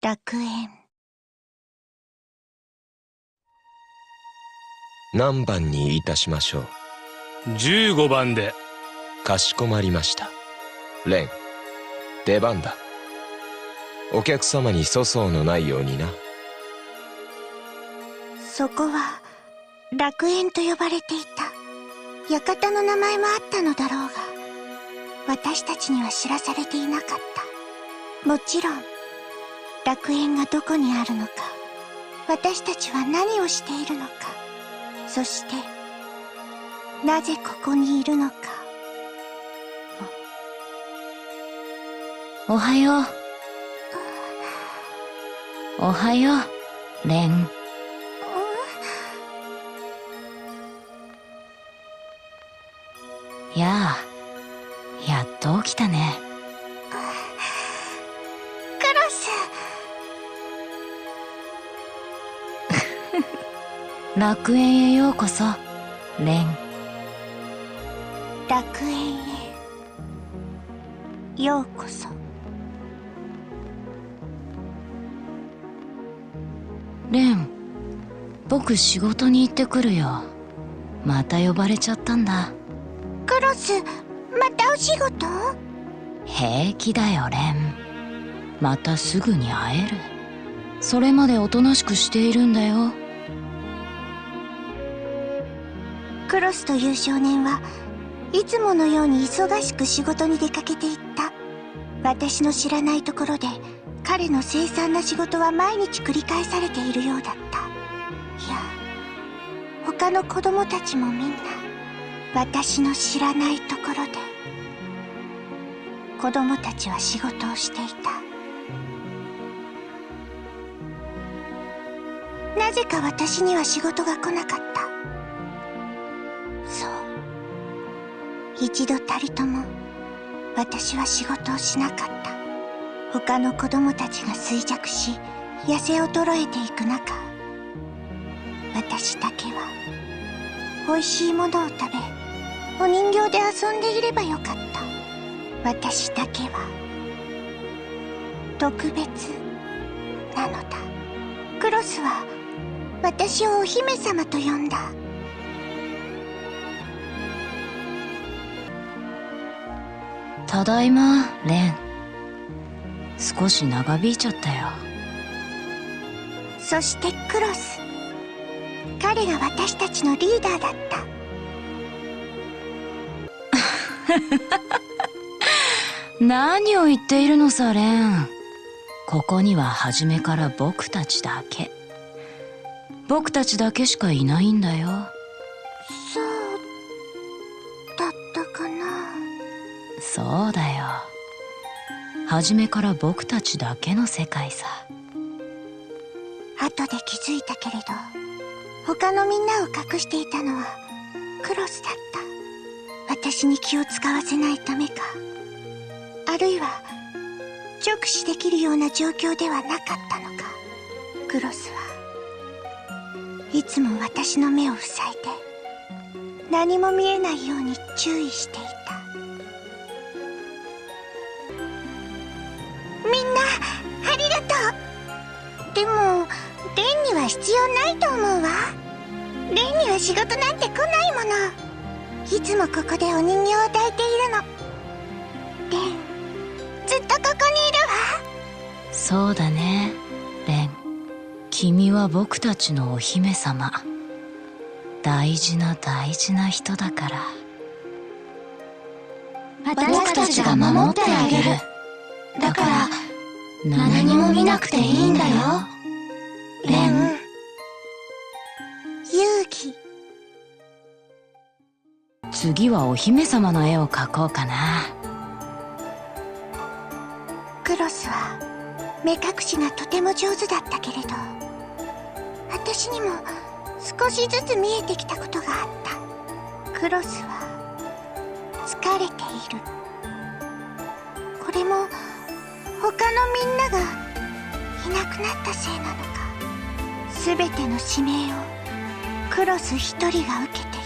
楽園。何番にいたしましょう。15番で。かしこまりました。レン、出番だ。お客様に粗相のないようにな。そこは楽園と呼ばれていた。館の名前もあったのだろうが、私たちには知らされていなかった。もちろん楽園がどこにあるのか、私たちは何をしているのか、そしてなぜここにいるのか。おはよう。おはよう、レン。やあ、やっと起きたね。クロス。楽園へようこそ、レン。楽園へようこそ。レン、僕仕事に行ってくるよ。また呼ばれちゃったんだ。クロス、またお仕事？平気だよ、レン。またすぐに会える。それまでおとなしくしているんだよ。クロスという少年はいつものように忙しく仕事に出かけていった。私の知らないところで彼の凄惨な仕事は毎日繰り返されているようだった。いや、他の子供たちもみんな私の知らないところで。子供たちは仕事をしていた。なぜか私には仕事が来なかった。そう、一度たりとも私は仕事をしなかった。他の子供たちが衰弱し痩せ衰えていく中、私だけは美味しいものを食べ、お人形で遊んでいればよかった。私だけは特別なのだ。クロスは私をお姫様と呼んだ。ただいま、レン。少し長引いちゃったよ。そしてクロス、彼が私たちのリーダーだった。何を言っているのさ、レン。ここには初めから僕たちだけ。僕たちだけしかいないんだよ。そうだったかな。そうだよ。初めから僕たちだけの世界さ。後で気づいたけれど、他のみんなを隠していたのはクロスだった。私に気を使わせないためか、あるいは直視できるような状況ではなかったのか。クロスはいつも私の目を塞いで何も見えないように注意していた。みんなありがとう。でもレンには必要ないと思うわ。レンには仕事なんて来ないもの。いつもここでお人形を抱いているの。レン、ずっとここにいるわ。そうだね、レン。君は僕たちのお姫様。大事な大事な人だから。私たちが守ってあげる。だから何も見なくていいんだよ、レン。勇気。次はお姫様の絵を描こうかな。クロスは目隠しがとても上手だったけれど、私にも少しずつ見えてきたことがあった。クロスは疲れている。これも他のみんながいなくなったせいなのか。すべての指名をクロス一人が受けてい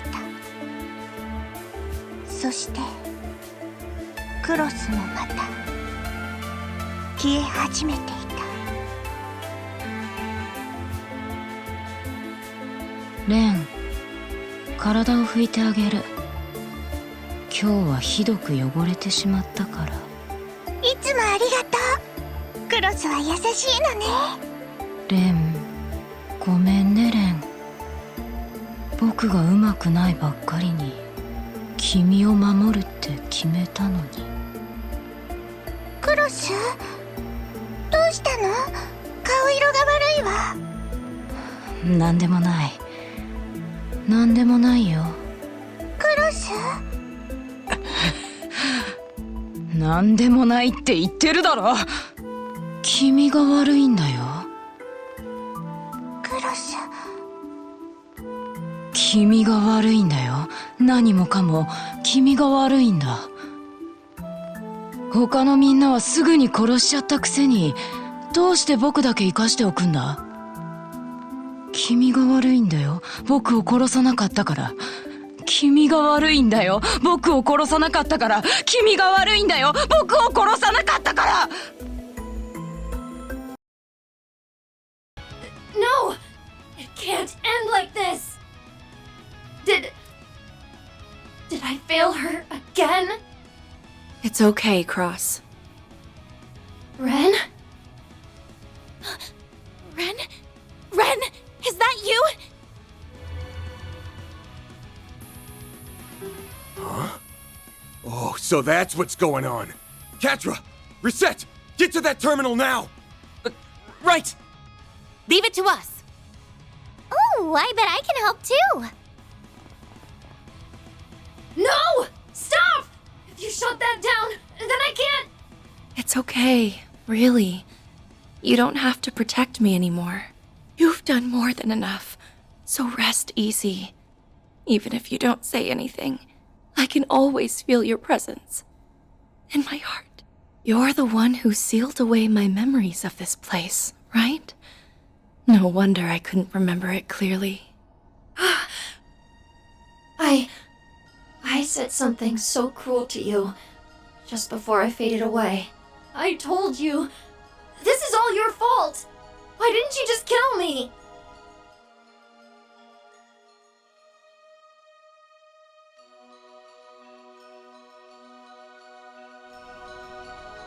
た。そしてクロスもまた消え始めていた。レン、体を拭いてあげる。今日はひどく汚れてしまったから。いつもありがとう。クロスは優しいのね。レン、ごめんねレン。僕がうまくないばっかりに君を守るって決めたのに。クロス、どうしたの？顔色が悪いわ。なんでもない。なんでもないよ。クロス？なんでもないって言ってるだろ。君が悪いんだよ。クロス。君が悪いんだよ。何もかも君が悪いんだ。他のみんなはすぐに殺しちゃったくせに、どうして僕だけ生かしておくんだ？君が悪いんだよ。僕を殺さなかったから。君が悪いんだよ。僕を殺さなかったから。君が悪いんだよ。僕を殺さなかったから。No! It can't end like this! Did I fail her again? It's okay, Cross. Ren? Ren? Ren! Is that you? Huh? Oh, so that's what's going on. Quatre! Reset! Get to that terminal now! Right! Leave it to us. Oh, I bet I can help too. No! Stop! If you shut that down, then I can't... It's okay, really. You don't have to protect me anymore. You've done more than enough, so rest easy. Even if you don't say anything, I can always feel your presence. In my heart. You're the one who sealed away my memories of this place, right? No wonder I couldn't remember it clearly. I said something so cruel to you just before I faded away. I told you, this is all your fault. Why didn't you just kill me?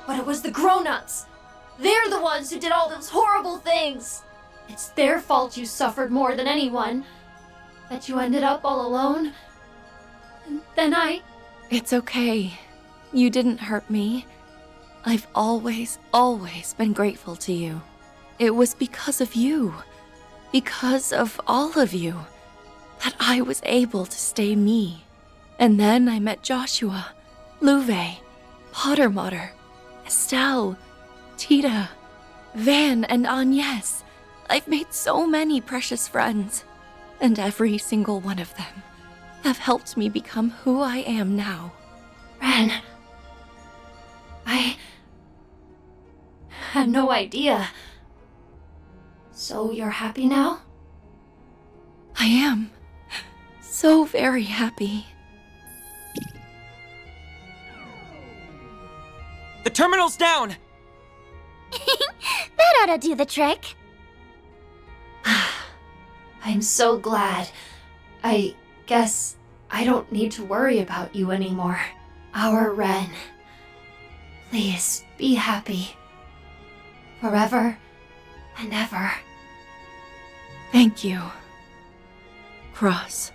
But it was the grown-ups. They're the ones who did all those horrible things. It's their fault you suffered more than anyone. That you ended up all alone. And then It's okay. You didn't hurt me. I've always been grateful to you. It was because of you, because of all of you, that I was able to stay me. And then I met Joshua, Louve, Pottermotter, Estelle, Tita, Van, and Agnes. I've made so many precious friends, and every single one of them have helped me become who I am now. Ren, I had no idea. So you're happy now? I am. So very happy. The terminal's down! That ought to do the trick. I'm so glad. I guess I don't need to worry about you anymore. Our Ren. Please be happy. Forever and ever. Thank you, Cross.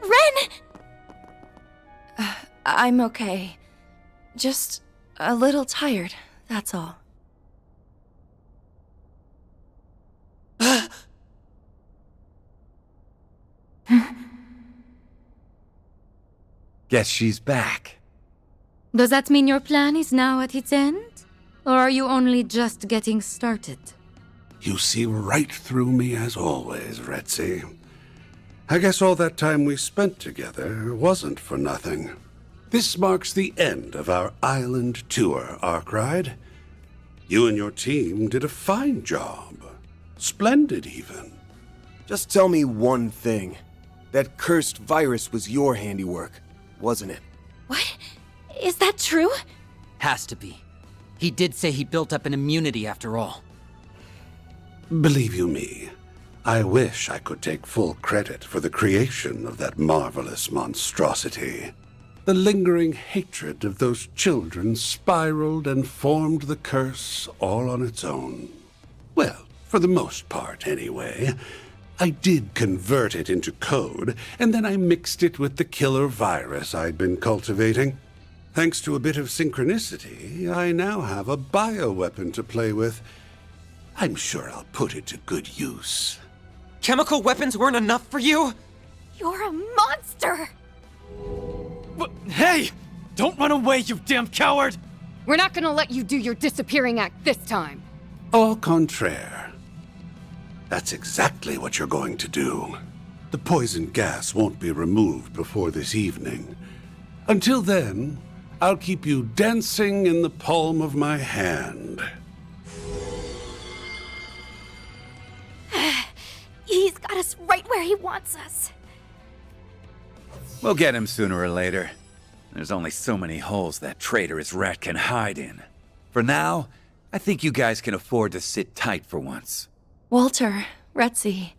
Ren! I'm okay. Just a little tired, that's all. Guess she's back. Does that mean your plan is now at its end? Or are you only just getting started? You see right through me as always, Retsy. I guess all that time we spent together wasn't for nothing. This marks the end of our island tour, Arkride. You and your team did a fine job. Splendid, even. Just tell me one thing. That cursed virus was your handiwork, wasn't it? What? Is that true? Has to be. He did say he built up an immunity after all. Believe you me, I wish I could take full credit for the creation of that marvelous monstrosity. The lingering hatred of those children spiraled and formed the curse all on its own. Well, for the most part, anyway. I did convert it into code, and then I mixed it with the killer virus I'd been cultivating. Thanks to a bit of synchronicity, I now have a bioweapon to play with. I'm sure I'll put it to good use. Chemical weapons weren't enough for you? You're a monster! Hey! Don't run away, you damn coward! We're not gonna let you do your disappearing act this time. Au contraire. That's exactly what you're going to do. The poison gas won't be removed before this evening. Until then, I'll keep you dancing in the palm of my hand. He's got us right where he wants us. We'll get him sooner or later. There's only so many holes that traitorous rat can hide in. For now, I think you guys can afford to sit tight for once. Walter, Retsy,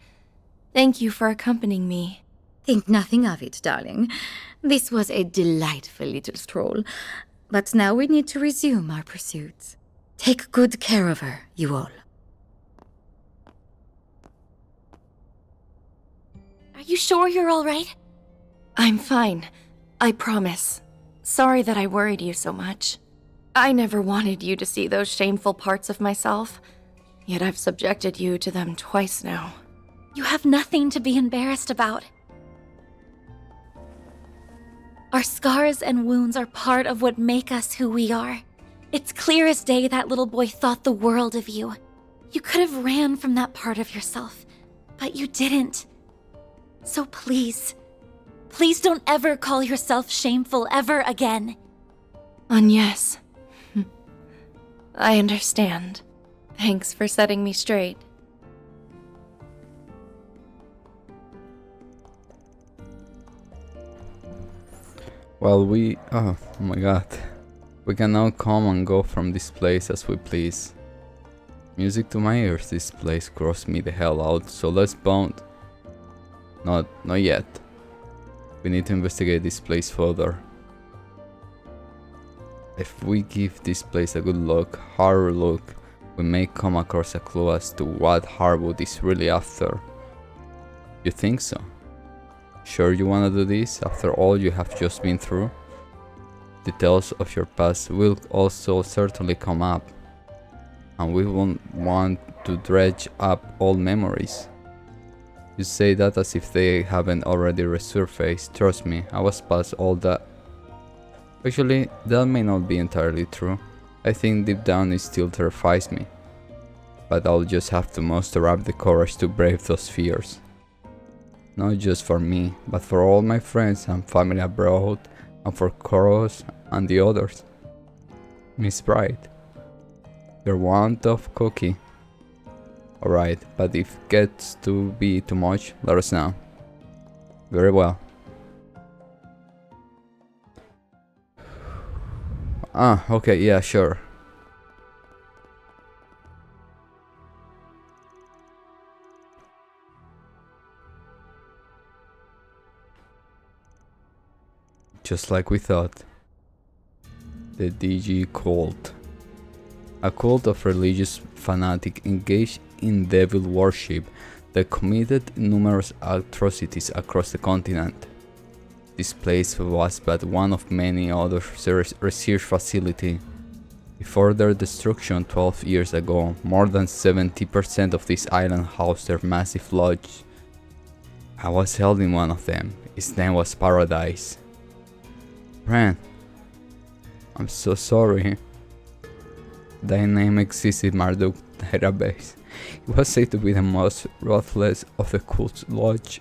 thank you for accompanying me. Think nothing of it, darling. This was a delightful little stroll. But now we need to resume our pursuits. Take good care of her, you all. Are you sure you're all right? I'm fine. I promise. Sorry that I worried you so much. I never wanted you to see those shameful parts of myself, yet I've subjected you to them twice now. You have nothing to be embarrassed about. Our scars and wounds are part of what make us who we are. It's clear as day that little boy thought the world of you. You could have ran from that part of yourself, but you didn't. So please don't ever call yourself shameful ever again. Yes. I understand. Thanks for setting me straight. Well, oh my god. We can now come and go from this place as we please. Music to my ears, this place grossed me the hell out, so let's bound. Not yet. We need to investigate this place further. If we give this place a good look, hard look, we may come across a clue as to what Harwood is really after. You think so? Sure you wanna do this after all you have just been through? Details of your past will also certainly come up, and we won't want to dredge up old memories. You say that as if they haven't already resurfaced. Trust me, I was past all that. Actually, that may not be entirely true. I think deep down it still terrifies me. But I'll just have to muster up the courage to brave those fears. Not just for me, but for all my friends and family abroad, and for Koros and the others. Miss Bright, you're one tough cookie. Alright, but if it gets to be too much, let us know. Very well. Okay, yeah, sure. Just like we thought. The DG cult. A cult of religious fanatics engaged in devil worship that committed numerous atrocities across the continent. This place was but one of many other research facilities. Before their destruction 12 years ago, more than 70% of this island housed their massive lodge. I was held in one of them. Its name was Paradise. Ren, I'm so sorry. Thy name exists in Marduk database. It was said to be the most ruthless of the cult's lodge.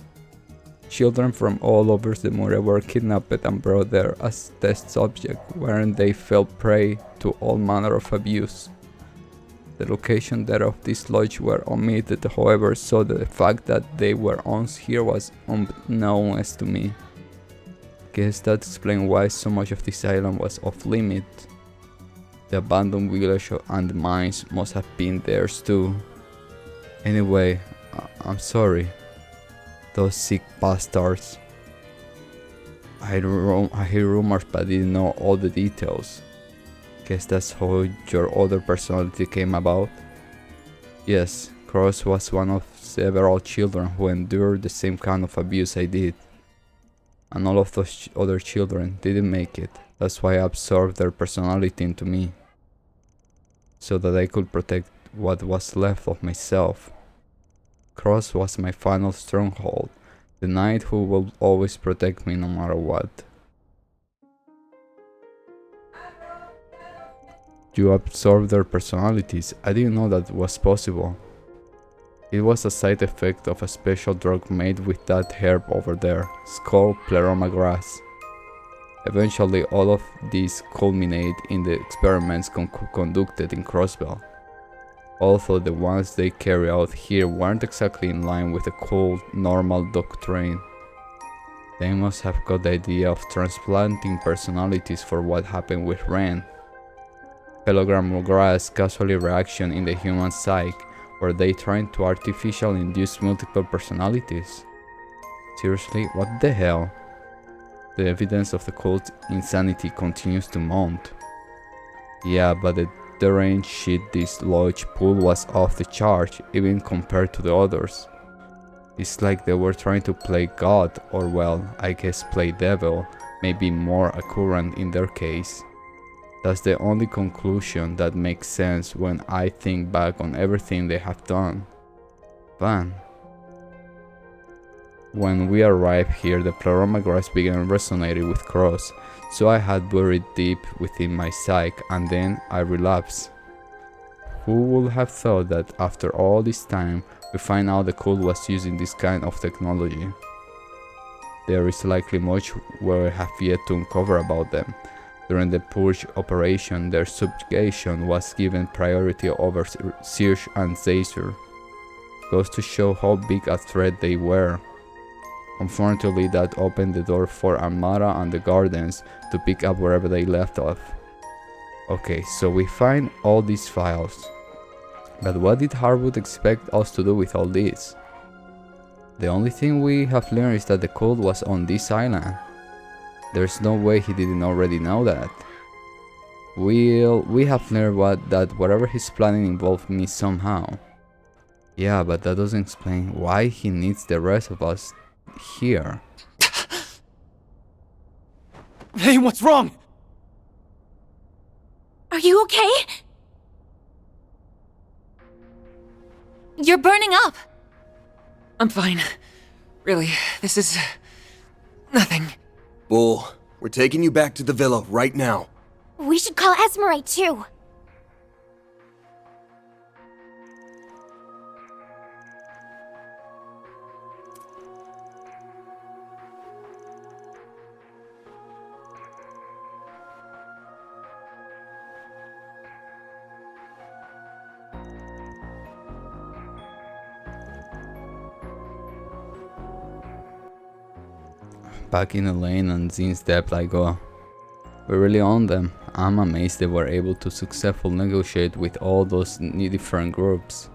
Children from all over the Mura were kidnapped and brought there as test subjects, wherein they fell prey to all manner of abuse. The location thereof this lodge were omitted, however, so the fact that they were once here was unknown as to me. Guess that explains why so much of this island was off limit. The abandoned village and the mines must have been theirs too. Anyway, I'm sorry. Those sick bastards. I hear rumors but didn't know all the details. Guess that's how your other personality came about? Yes, Cross was one of several children who endured the same kind of abuse I did. And all of those other children didn't make it. That's why I absorbed their personality into me. So that I could protect what was left of myself. Cross was my final stronghold, the knight who will always protect me no matter what. You absorb their personalities. I didn't know that was possible. It was a side effect of a special drug made with that herb over there. It's called pleroma grass. Eventually all of these culminate in the experiments conducted in Crossbell. Although the ones they carry out here weren't exactly in line with the cold, normal doctrine. They must have got the idea of transplanting personalities for what happened with Ren. Pelogram grass casually reaction in the human psyche, where they trying to artificially induce multiple personalities. Seriously, what the hell? The evidence of the cult's insanity continues to mount. Yeah, but the deranged shit this lodge pulled was off the chart, even compared to the others. It's like they were trying to play God, or well, I guess play devil, may be more accurate in their case. That's the only conclusion that makes sense when I think back on everything they have done. Van. When we arrived here, the pleroma grass began resonating with Cross, so I had buried deep within my psyche, and then I relapsed. Who would have thought that after all this time, we find out the cult was using this kind of technology? There is likely much we have yet to uncover about them. During the Purge operation, their subjugation was given priority over Circe and Azure. Goes to show how big a threat they were. Unfortunately, that opened the door for Armada and the Guardians to pick up wherever they left off. Okay, so we find all these files. But what did Harwood expect us to do with all this? The only thing we have learned is that the cult was on this island. There's no way he didn't already know that. We have learned that whatever he's planning involved me somehow. Yeah, but that doesn't explain why he needs the rest of us here. Hey, what's wrong? Are you okay? You're burning up. I'm fine. Really, this is... nothing. Bull, we're taking you back to the villa right now. We should call Esmeralda too. Back in the lane and Zin's depth I go. We really own them. I'm amazed they were able to successfully negotiate with all those different groups.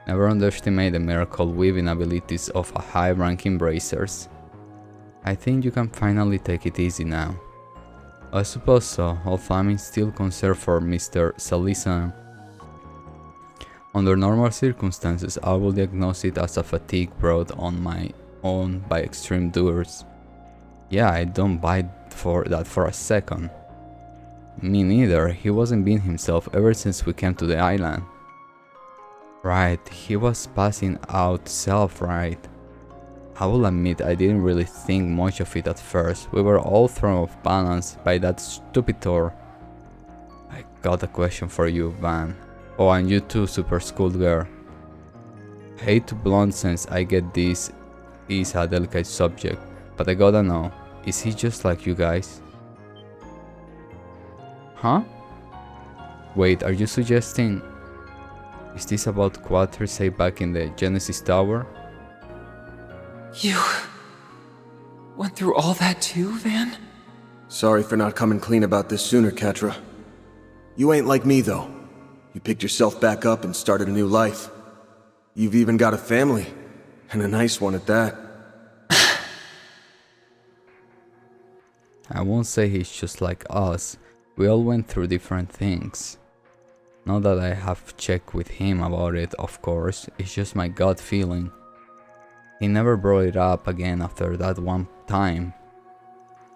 Never underestimate the miracle weaving abilities of a high-ranking bracers. I think you can finally take it easy now. I suppose so, although I'm still concerned for Mr. Salisa. Under normal circumstances, I will diagnose it as a fatigue brought on my own by extreme doers. Yeah, I don't buy for that for a second. Me neither, he wasn't being himself ever since we came to the island. Right, he was passing out self, right? I will admit I didn't really think much of it at first. We were all thrown off balance by that stupid tour. I got a question for you, Van. Oh, and you too, super schoolgirl. Hate to blunt since I get this is a delicate subject, but I gotta know, is he just like you guys? Huh? Wait, are you suggesting... Is this about Quatre say back in the Genesis Tower? You... went through all that too, Van? Sorry for not coming clean about this sooner, Quatre. You ain't like me, though. You picked yourself back up and started a new life. You've even got a family, and a nice one at that. I won't say he's just like us. We all went through different things. Not that I have checked with him about it, of course, it's just my gut feeling. He never brought it up again after that one time.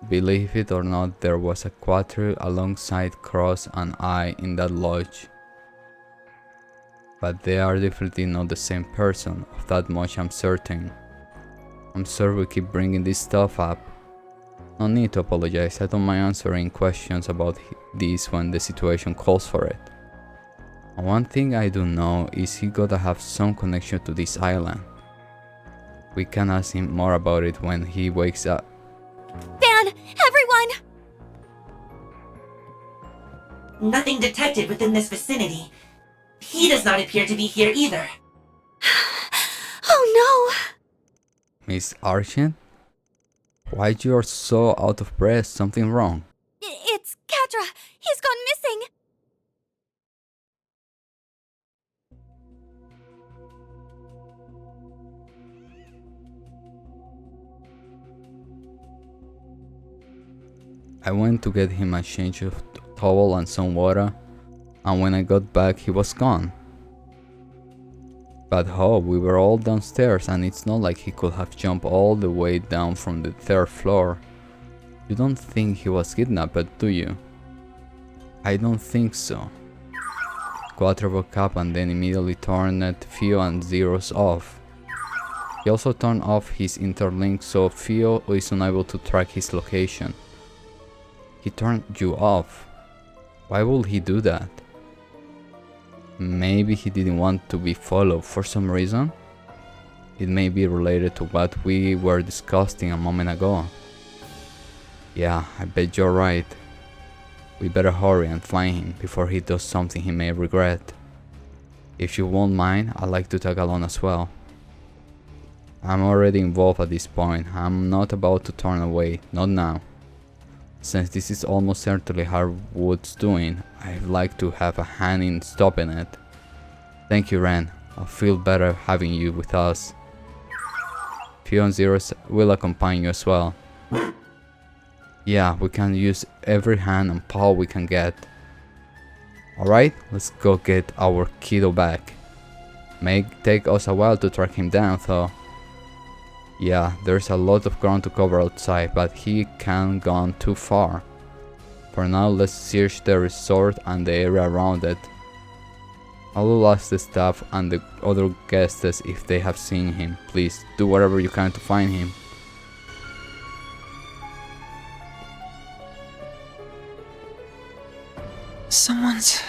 Believe it or not, there was a Quatre alongside Cross and I in that lodge. But they are definitely not the same person, of that much I'm certain. I'm sorry we keep bringing this stuff up. No need to apologize, I don't mind answering questions about this when the situation calls for it. One thing I do know is he gotta have some connection to this island. We can ask him more about it when he wakes up. Van! Everyone! Nothing detected within this vicinity. He does not appear to be here either. Oh no! Miss Archant? Why you are so out of breath? Something wrong? It's Quatre! He's gone missing! I went to get him a change of towel and some water, and when I got back he was gone. But we were all downstairs and it's not like he could have jumped all the way down from the 3rd floor. You don't think he was kidnapped, do you? I don't think so. Quatre woke up and then immediately turned Theo and Zeros off. He also turned off his interlink so Theo is unable to track his location. He turned you off. Why would he do that? Maybe he didn't want to be followed for some reason? It may be related to what we were discussing a moment ago. Yeah, I bet you're right. We better hurry and find him before he does something he may regret. If you won't mind, I'd like to tag along as well. I'm already involved at this point. I'm not about to turn away, not now. Since this is almost certainly Harwood's doing, I'd like to have a hand in stopping it. Thank you, Ren. I feel better having you with us. Theo and Zeros will accompany you as well. Yeah, we can use every hand and paw we can get. Alright, let's go get our kiddo back. May take us a while to track him down though. Yeah, there's a lot of ground to cover outside, but he can't gone too far. For now, let's search the resort and the area around it. I will ask the staff and the other guests if they have seen him. Please, do whatever you can to find him. Someone's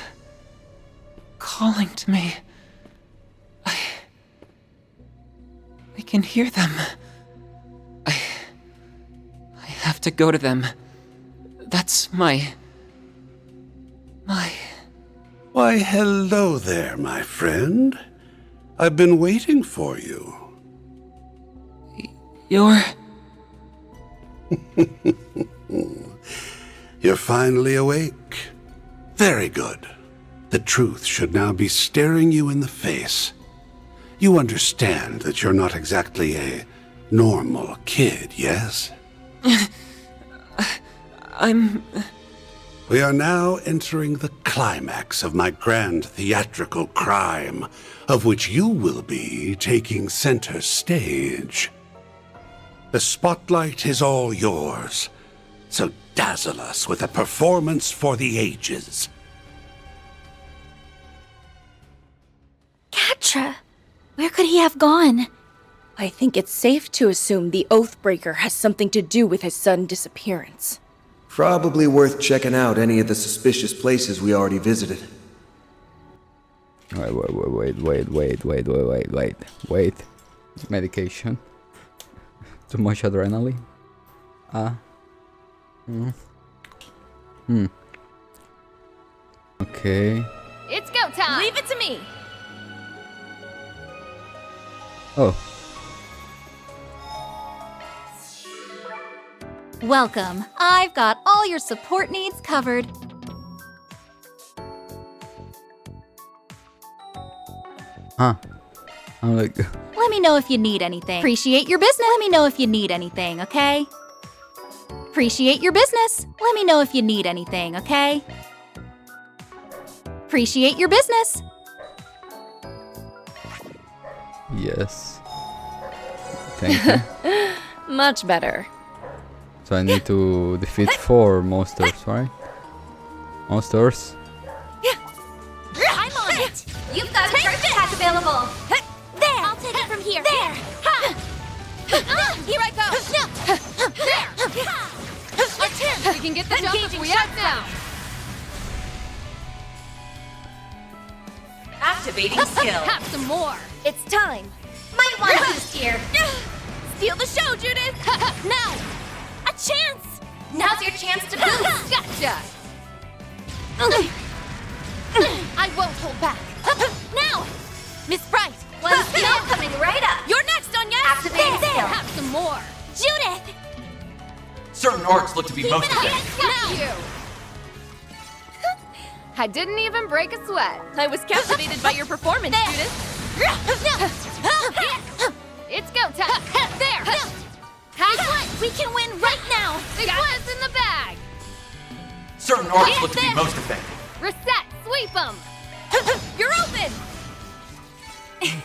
calling to me. I can hear them. I have to go to them. That's my... Why, hello there, my friend. I've been waiting for you. You're finally awake. Very good. The truth should now be staring you in the face. You understand that you're not exactly a normal kid, yes? We are now entering the climax of my grand theatrical crime, of which you will be taking center stage. The spotlight is all yours, so dazzle us with a performance for the ages. Quatre! Where could he have gone? I think it's safe to assume the Oathbreaker has something to do with his sudden disappearance. Probably worth checking out any of the suspicious places we already visited. Wait. Medication. Too much adrenaline. Okay. It's go time! Leave it to me! Oh. Welcome. I've got all your support needs covered. Huh. I'm like, Let me know if you need anything. Appreciate your business. Let me know if you need anything, okay? Appreciate your business. Let me know if you need anything, okay? Appreciate your business. yes. Thank you. Much better. So I need to defeat 4 monsters, right? Monsters. I'm on it. You've got a charge attack available. There. I'll take it from here. There. Here I go. There! Our chance! We can get the jump if we act now! Activating skill. Have some more! It's time. Might want to boost here. Steal the show, Judith. Now. A chance. Now's your chance to boost. Gotcha! I won't hold back. Now. Miss Bright. One skill coming right up. You're next, Anya. Activating skill. Have some more! Judith. Certain orcs look to be most effective. Got you! I didn't even break a sweat. I was captivated by your performance, Judith. It's go time! There! We can win right now. Big one's in the bag! Certain orcs look to be most effective. Reset! Sweep them! You're open.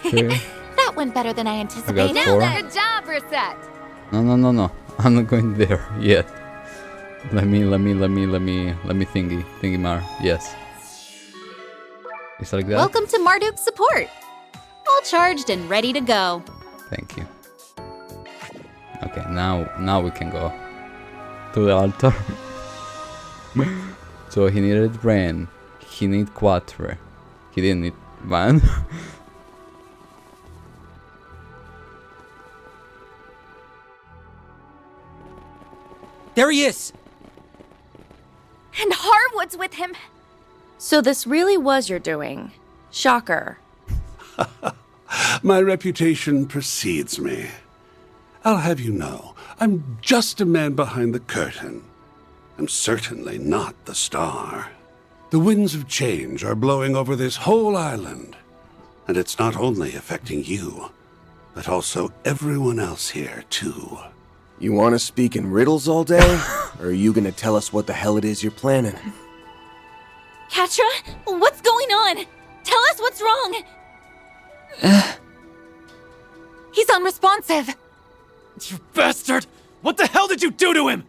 Okay. That went better than I anticipated. I got 4. Good job, Reset! No. I'm not going there yet. Let me thingy Mar. Yes. It's like that. Welcome to Marduk's support. All charged and ready to go. Thank you. Okay, now we can go to the altar. So he needed Ren. He need Quatre. He didn't need Van. There he is! And Harwood's with him. So this really was your doing. Shocker. My reputation precedes me. I'll have you know, I'm just a man behind the curtain. I'm certainly not the star. The winds of change are blowing over this whole island. And it's not only affecting you, but also everyone else here, too. You want to speak in riddles all day? Or are you going to tell us what the hell it is you're planning? Quatre, what's going on? Tell us what's wrong. He's unresponsive. You bastard! What the hell did you do to him?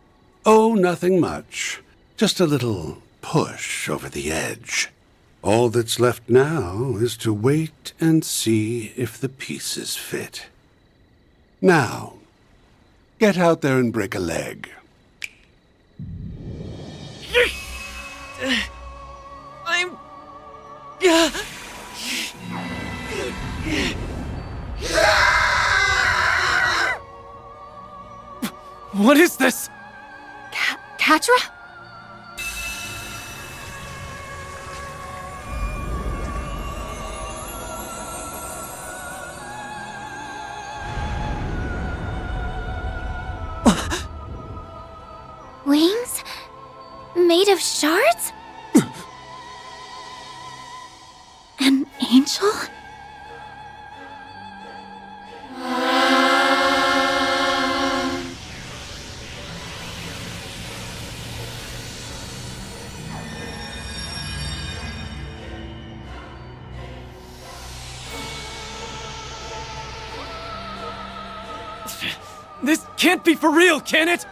Oh, nothing much. Just a little push over the edge. All that's left now is to wait and see if the pieces fit. Now, get out there and break a leg. I'm... What is this? Quatre? Wings? Made of shards? An angel? This can't be for real, can it?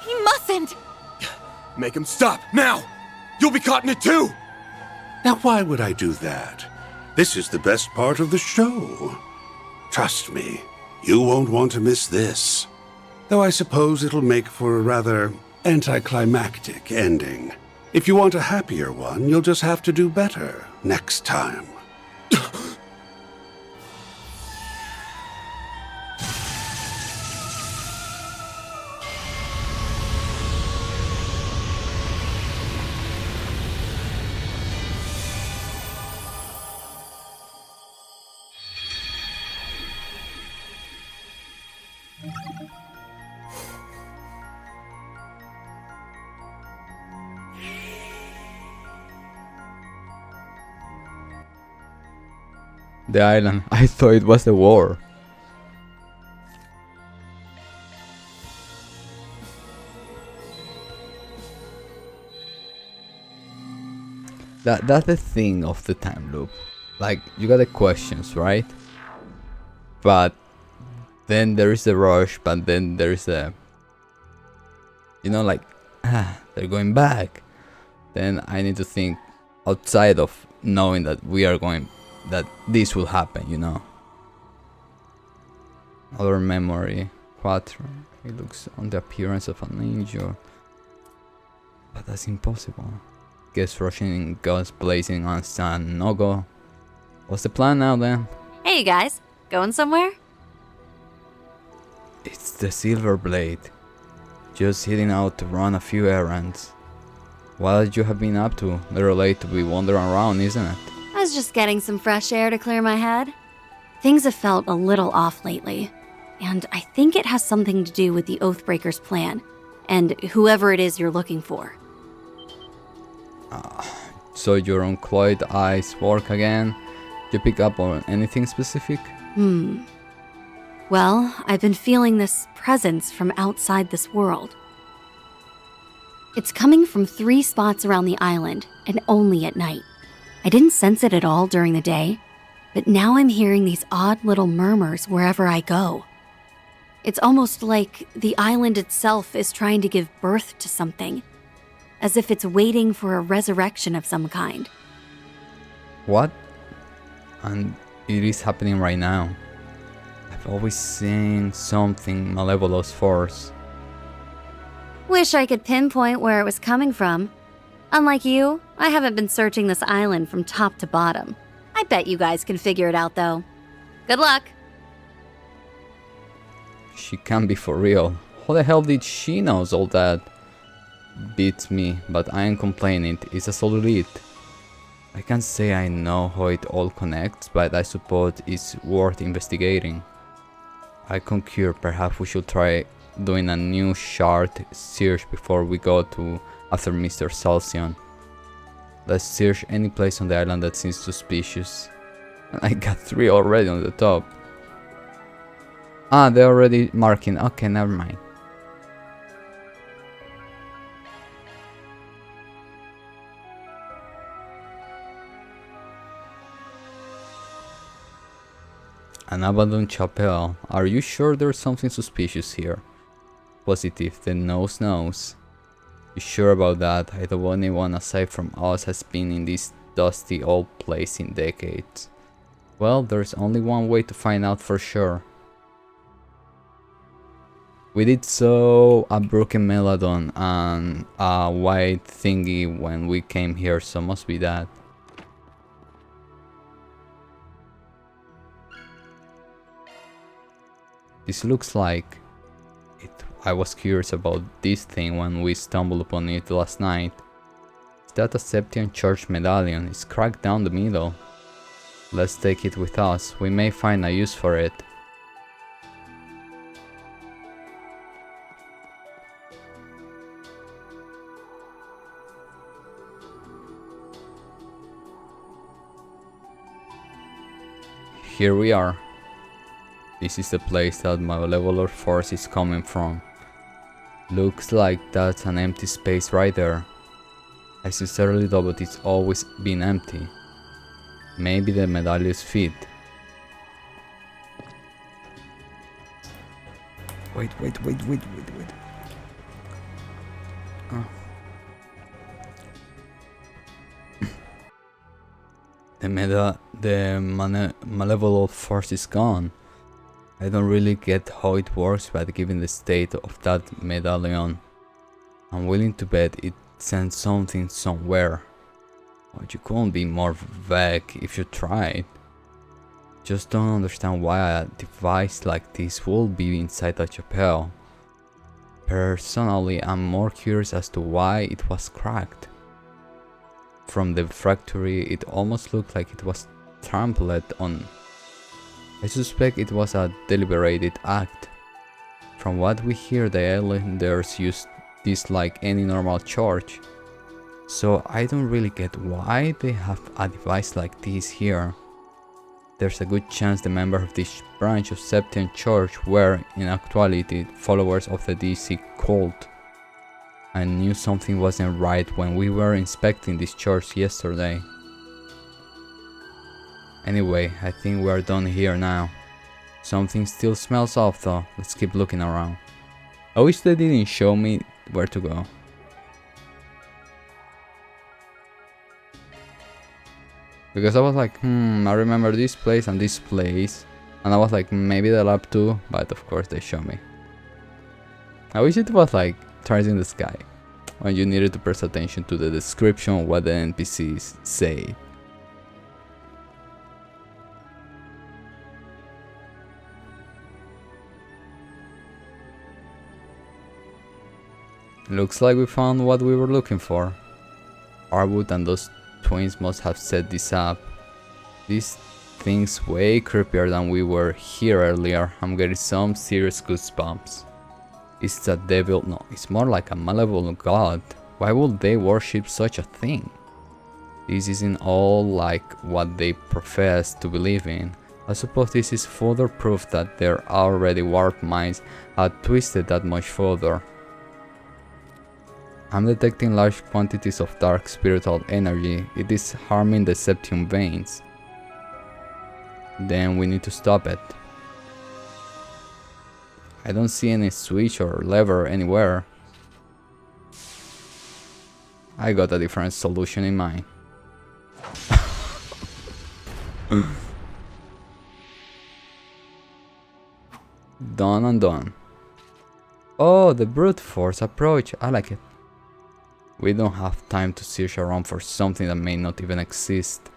He mustn't! Make him stop, now! You'll be caught in it too! Now, why would I do that? This is the best part of the show. Trust me, you won't want to miss this. Though I suppose it'll make for a rather anticlimactic ending. If you want a happier one, you'll just have to do better next time. the island. I thought it was the war. That's the thing of the time loop. Like, you got the questions, right? But then there is the rush, but then there is the, you know, like, they're going back. Then I need to think outside of knowing that we are going, that this will happen, you know. Other memory, Quatre. He looks on the appearance of an angel, but that's impossible. Guess rushing in guns blazing on stand no go. What's the plan now then? Hey, you guys. Going somewhere? It's the Silver Blade. Just heading out to run a few errands. What you have been up to? Little late to be wandering around, isn't it? I was just getting some fresh air to clear my head. Things have felt a little off lately, and I think it has something to do with the Oathbreaker's plan, and whoever it is you're looking for. So your uncloyed eyes work again? You pick up on anything specific? Well, I've been feeling this presence from outside this world. It's coming from 3 spots around the island, and only at night. I didn't sense it at all during the day, but now I'm hearing these odd little murmurs wherever I go. It's almost like the island itself is trying to give birth to something, as if it's waiting for a resurrection of some kind. What? And it is happening right now. I've always seen something malevolous force. Wish I could pinpoint where it was coming from. Unlike you, I haven't been searching this island from top to bottom. I bet you guys can figure it out, though. Good luck! She can't be for real. How the hell did she know all that? Beats me, but I ain't complaining. It's a solid lead. I can't say I know how it all connects, but I suppose it's worth investigating. I concur, perhaps we should try doing a new shard search before we go to after Mr. Salcion. Let's search any place on the island that seems suspicious. I got 3 already on the top. Ah, they're already marking. Okay, never mind. An abandoned chapel. Are you sure there's something suspicious here? Positive, the nose knows. You sure about that? I don't want anyone aside from us has been in this dusty old place in decades. Well, there's only one way to find out for sure. We did saw a broken melodon and a white thingy when we came here, so must be that. This looks like it. I was curious about this thing when we stumbled upon it last night. Is that a Septian Church medallion? It's cracked down the middle. Let's take it with us. We may find a use for it. Here we are. This is the place that my malevolent force is coming from. Looks like that's an empty space right there. I sincerely doubt it's always been empty. Maybe the medallion's fit. Wait. The malevolent force is gone. I don't really get how it works, but given the state of that medallion, I'm willing to bet it sent something somewhere. But you couldn't be more vague if you tried. Just don't understand why a device like this would be inside a chapel. Personally, I'm more curious as to why it was cracked. From the factory, it almost looked like it was trampled on. I suspect it was a deliberate act. From what we hear, the islanders use this like any normal church. So I don't really get why they have a device like this here. There's a good chance the members of this branch of Septian Church were, in actuality, followers of the DC cult. I knew something wasn't right when we were inspecting this church yesterday. Anyway, I think we are done here now. Something still smells off though. Let's keep looking around. I wish they didn't show me where to go. Because I was like, I remember this place and this place. And I was like, maybe the lab too, but of course they show me. I wish it was like Stars in the Sky, when you needed to press attention to the description of what the NPCs say. Looks like we found what we were looking for. Arwood and those twins must have set this up. This thing's way creepier than we were here earlier. I'm getting some serious goosebumps. Is that devil? No, it's more like a malevolent god. Why would they worship such a thing? This isn't all like what they profess to believe in. I suppose this is further proof that their already warped minds had twisted that much further. I'm detecting large quantities of dark spiritual energy. It is harming the Septium veins. Then we need to stop it. I don't see any switch or lever anywhere. I got a different solution in mind. Done and done. Oh, the brute force approach. I like it. We don't have time to search around for something that may not even exist.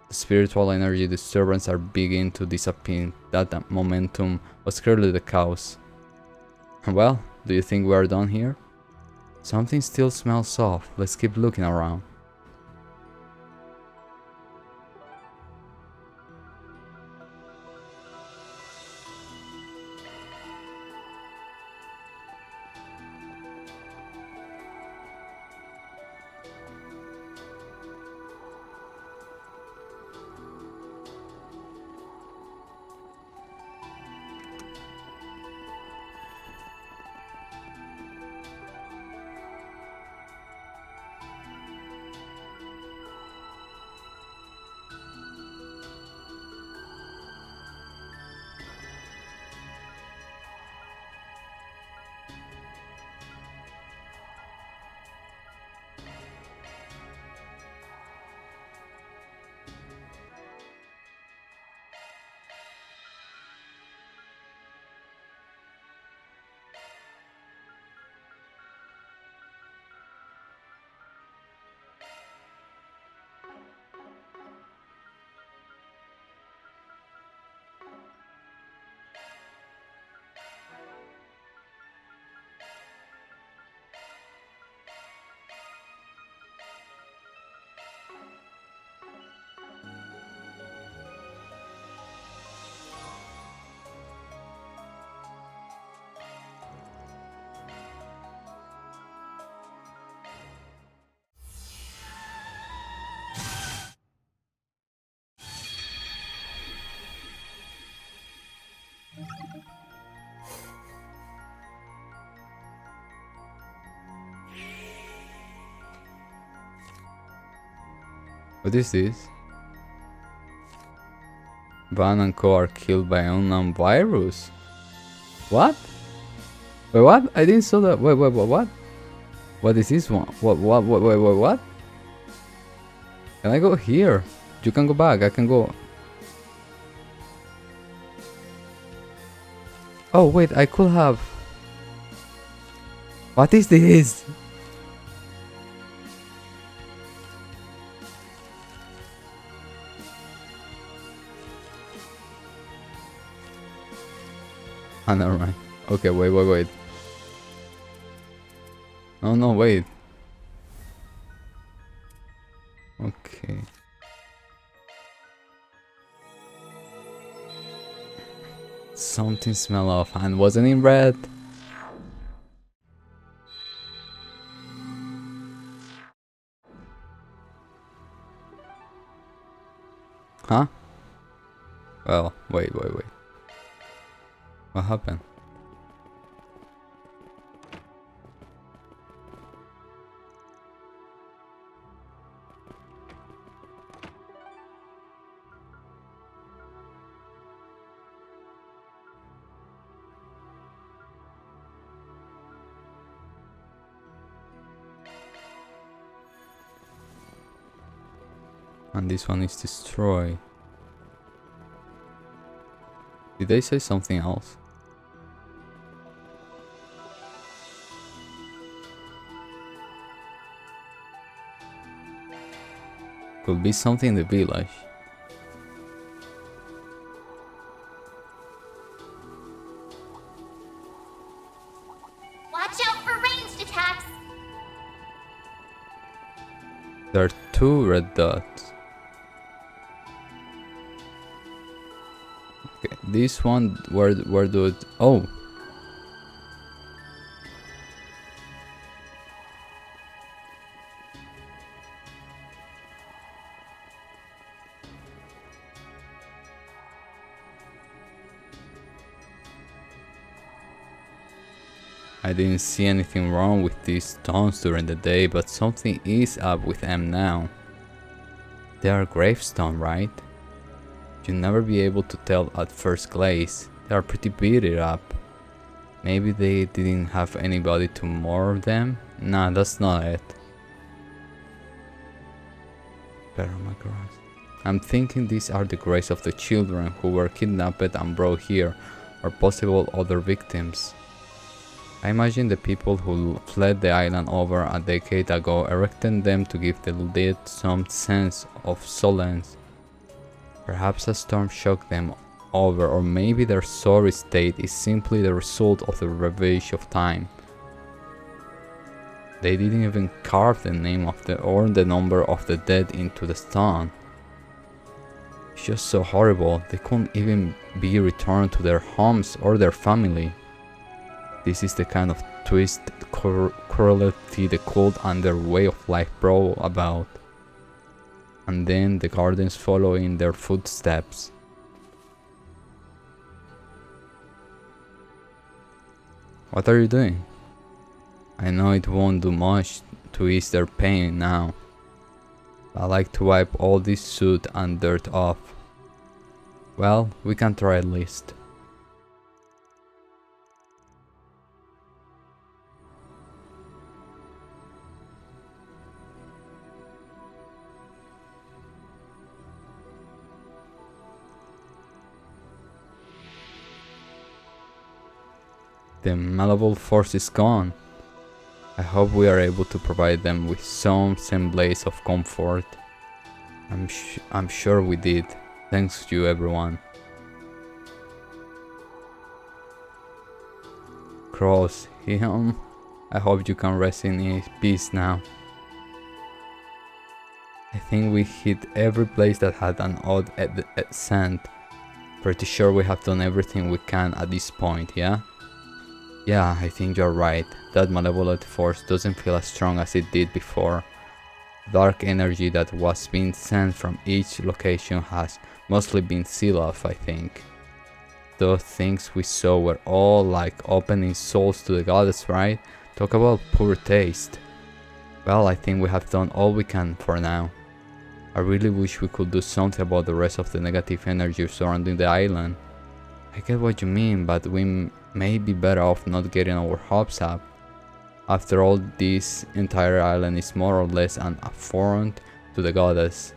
The spiritual energy disturbances are beginning to disappear. That momentum was clearly the cause. Well, do you think we are done here? Something still smells off. Let's keep looking around. What is this? Van and Co are killed by an unknown virus. What? Wait, what? I didn't saw that. Wait, what? What is this one? What? Can I go here? You can go back. I can go. Oh wait, I could have. What is this? Ah, never mind. Okay, wait. No, wait. Okay. Something smell off and wasn't in red. Huh? Well, wait. What happened? And this one is destroyed. Did they say something else? Could be something in the village. Watch out for ranged attacks! There are 2 red dots. Okay, this one, where do it... Oh! I didn't see anything wrong with these stones during the day, but something is up with them now. They are gravestone, right? You'll never be able to tell at first glance. They are pretty beat up. Maybe they didn't have anybody to mourn them? Nah, that's not it. Permagras. I'm thinking these are the graves of the children who were kidnapped and brought here, or possible other victims. I imagine the people who fled the island over a decade ago erected them to give the dead some sense of solace. Perhaps a storm shocked them over, or maybe their sorry state is simply the result of the ravage of time. They didn't even carve the name of or the number of the dead into the stone. It's just so horrible, they couldn't even be returned to their homes or their family. This is the kind of twisted cruelty the cult and their way of life brought about. And then the gardens follow in their footsteps. What are you doing? I know it won't do much to ease their pain now. I like to wipe all this soot and dirt off. Well, we can try at least. The malleable force is gone. I hope we are able to provide them with some semblance of comfort. I'm sure we did. Thanks to you, everyone. Cross him. I hope you can rest in peace now. I think we hit every place that had an odd scent. Pretty sure we have done everything we can at this point, yeah? Yeah, I think you're right. That malevolent force doesn't feel as strong as it did before. Dark energy that was being sent from each location has mostly been sealed off, I think. Those things we saw were all like opening souls to the goddess, right? Talk about poor taste. Well, I think we have done all we can for now. I really wish we could do something about the rest of the negative energy surrounding the island. I get what you mean, but we may be better off not getting our hopes up. After all, this entire island is more or less an affront to the goddess.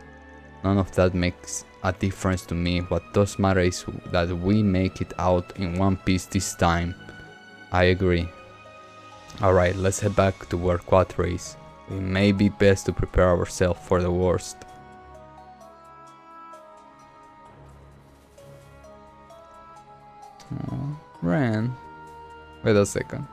None of that makes a difference to me. What does matter is that we make it out in one piece this time. I agree. Alright, let's head back to where Quatre is. It may be best to prepare ourselves for the worst. Oh, Ren. Wait a second.